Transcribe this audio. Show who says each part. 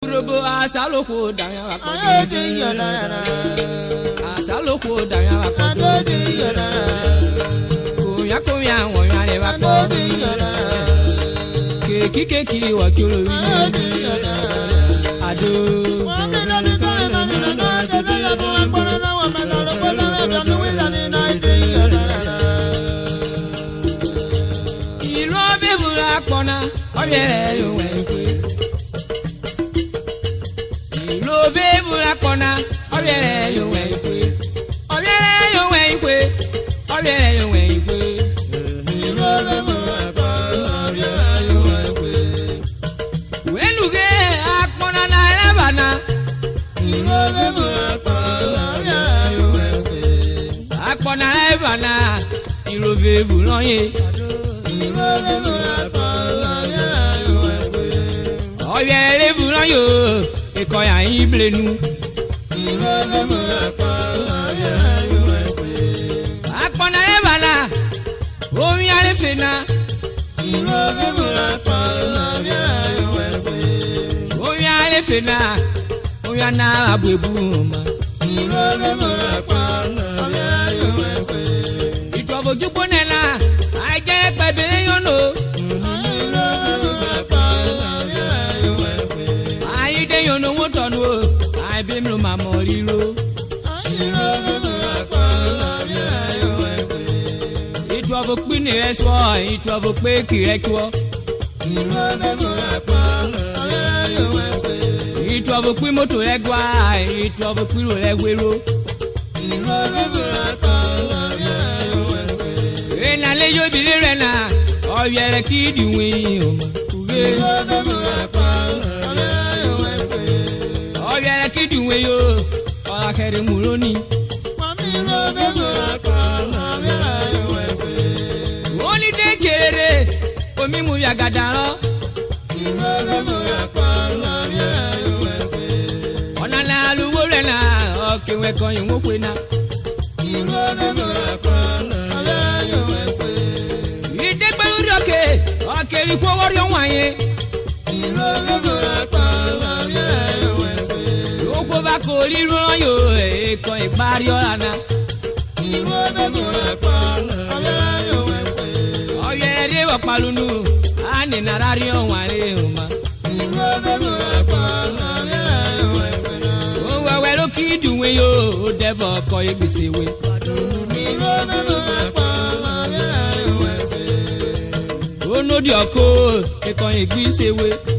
Speaker 1: Robo asaloko danya asaloko danya kuya wonya le bako keki wakiro ado irobe bula kona oyere yo Bebula kona, obiere yo wenkwe, obiere yo wenkwe, obiere yo wenkwe. Bebula kona, obiere yo wenkwe. Weluge akona na ebana. Bebula kona, obiere yo wenkwe. Akona ebana, iro bebula ye. Bebula kona, obiere yo wenkwe. Obiere bebula yo. Koya iblenu akpona ebala omi ale fena omi ale fena omi ana abuebu ma itobo jupo nela aje pebe yono you know what on I be no mamoriro. It was a queen, it was a quake, it was a quimo to egua, it was a quilo eguero. And I lay you be rena, or you're a kid you win. Oya kiduwe yo, ola kere muloni. Oni de kere, omi mu ya gadaro. Ona na luwo rena, okewe kon yo Okwe na. Ide pelu roke, okeri ko wori onwaye. Ko liro yo e ko ipari orana oye de wa palunu ani narari onware uma o wa we lo kiduwe yo debo ko igbesewe o no di oko e ko igbesewe